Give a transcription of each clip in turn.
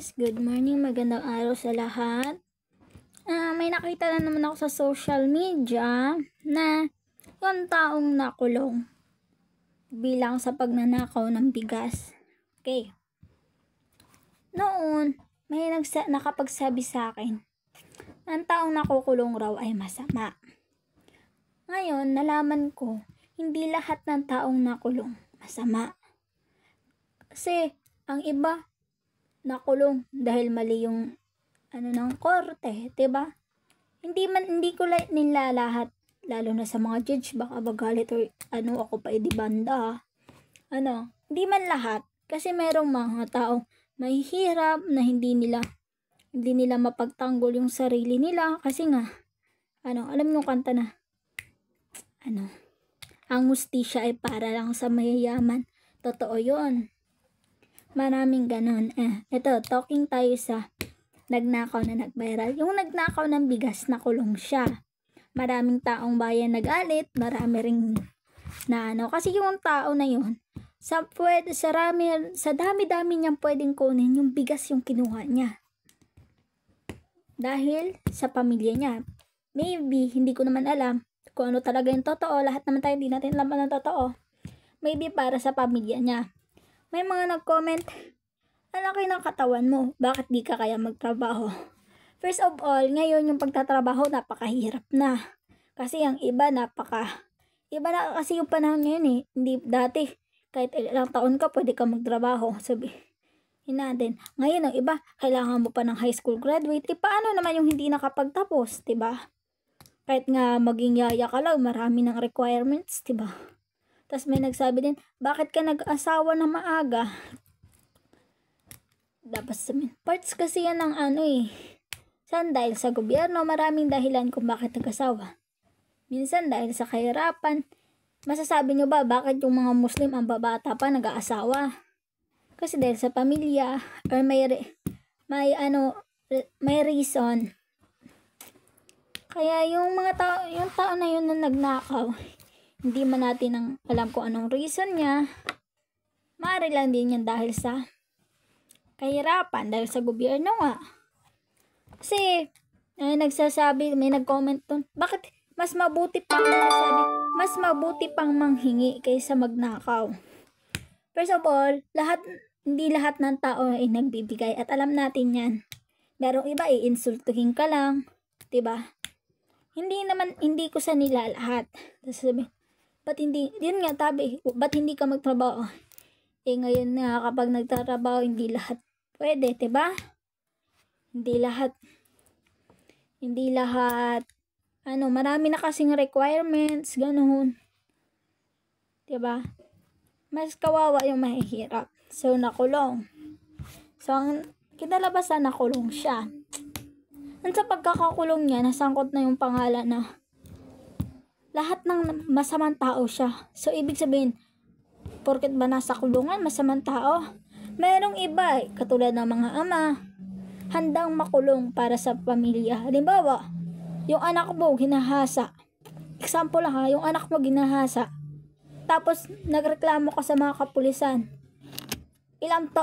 guys, good morning, magandang araw sa lahat. May nakita na naman ako sa social media na yung taong nakulong bilang sa pagnanakaw ng bigas. Okay. Noon, may nakapagsabi sa akin, ang taong nakukulong raw ay masama. Ngayon, nalaman ko, hindi lahat ng taong nakulong masama. Kasi, ang iba, nakulong dahil mali yung ng korte, 'di ba? Hindi ko nila lahat, lalo na sa mga judge, baka magalit or ako pa idibanda. Hindi man lahat kasi merong mga taong mahihirap na hindi nila mapagtanggol yung sarili nila kasi nga alam niyo kanta na ang hustisya ay para lang sa mayayaman. Totoo 'yon. Maraming ganon. Ito, talking tayo sa nagnakaw na nag-viral. Yung nagnakaw ng bigas, nakulong siya. Maraming taong bayan nagalit, marami ring kasi yung tao na yun, sa dami-dami niyang pwedeng kunin, yung bigas yung kinuha niya. Dahil sa pamilya niya. Maybe, hindi ko naman alam kung ano talaga yung totoo. Lahat naman tayo, hindi natin alam ang totoo. Maybe para sa pamilya niya. May mga nag-comment, ang laki ng katawan mo, bakit di ka kaya magtrabaho? First of all, ngayon yung pagtatrabaho napakahirap na. Kasi ang iba na kasi yung panahon ngayon hindi dati, kahit ilang taon ka pwede ka magtrabaho. Sabihin natin, ngayon ang iba, kailangan mo pa ng high school graduate. Paano naman yung hindi nakapagtapos, diba? Kahit nga maging yaya ka lang, marami ng requirements, diba? Tapos may nagsabi din, bakit ka nag-asawa na maaga? Dapat sabihin, parts kasi yan ng Saan dahil sa gobyerno, maraming dahilan kung bakit nag-asawa. Minsan dahil sa kahirapan. Masasabi nyo ba, bakit yung mga Muslim ang babata pa nag-aasawa? Kasi dahil sa pamilya, or may reason. Kaya yung tao na yun na nagnakaw, hindi man natin alam kung anong reason niya. Maaari lang din yan dahil sa kahirapan, dahil sa gobyerno nga. Kasi, may nag-comment doon, bakit mas mabuti pang manghingi kaysa magnakaw. First of all, hindi lahat ng tao ay nagbibigay at alam natin yan. Merong iba insultuhin ka lang, 'di ba? Hindi ko sa nila lahat. Sabi, ba't hindi ka magtrabaho? Ngayon nga kapag nagtatrabaho, hindi lahat pwede, 'di ba? Hindi lahat, marami na kasing requirements, ganoon. 'Di ba? Mas kawawa yung mahihirap. So, nakulong. So, ang kinalabasan, nakulong siya. At sa pagkakakulong niya, nasangkot na yung pangalan na lahat ng masamang tao siya. So, ibig sabihin, porket ba nasa kulungan, masamang tao? Merong iba, katulad ng mga ama, handang makulong para sa pamilya. Halimbawa, yung anak mo ginahasa. Example lang yung anak mo ginahasa. Tapos, nagreklamo ka sa mga kapulisan. Ilang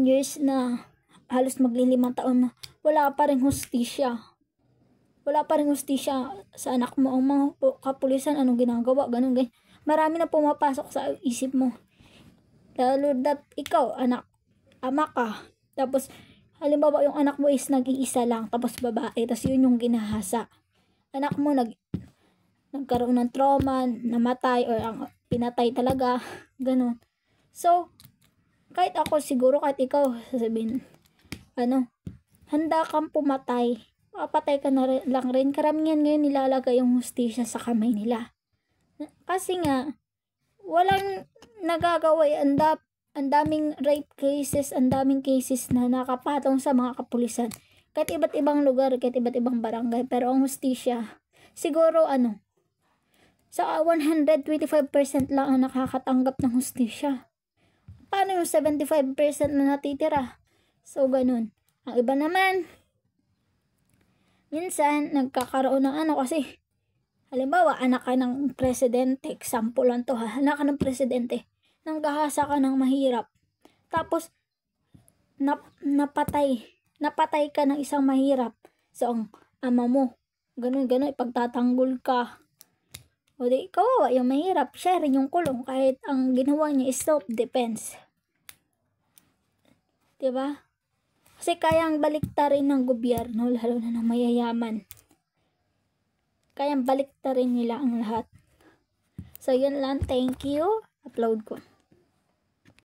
years na, halos maglilimang taon na, wala pa rin hustisya. Sa anak mo. Ang mga kapulisan, anong ginagawa, ganun. Marami na pumapasok sa isip mo. Lalo dat ikaw, ama ka. Tapos, halimbawa yung anak mo is nag-iisa lang, tapos babae, tapos yun yung ginahasa. Anak mo nagkaroon ng trauma, namatay, or pinatay talaga, ganun. So, kahit ako siguro, kahit ikaw, sasabihin, handa kang pumatay, papatay ka na lang rin. Karamihan ngayon nilalagay yung hustisya sa kamay nila. Kasi nga, walang nagagawa. Ang daming rape cases, ang daming cases na nakapatong sa mga kapulisan. Kahit iba't ibang lugar, kahit iba't ibang barangay. Pero ang hustisya, siguro sa 125% lang ang nakakatanggap ng hustisya. Paano yung 75% na natitira? So, ganun. Ang iba naman, minsan, nagkakaroon ng kasi, halimbawa, anak ka ng presidente, example lang to anak ka ng presidente, nanggahasa ka ng mahirap. Tapos, napatay ka ng isang mahirap. So, ang ama mo, ganun, ipagtatanggol ka. O di, kawawa yung mahirap. Siya rin yung kulong kahit ang ginawa niya is self-defense. Diba? Kasi kayang baliktarin ng gobyerno, lalo na ng mayayaman. Kayang baliktarin nila ang lahat. So, yun lang. Thank you. Upload ko.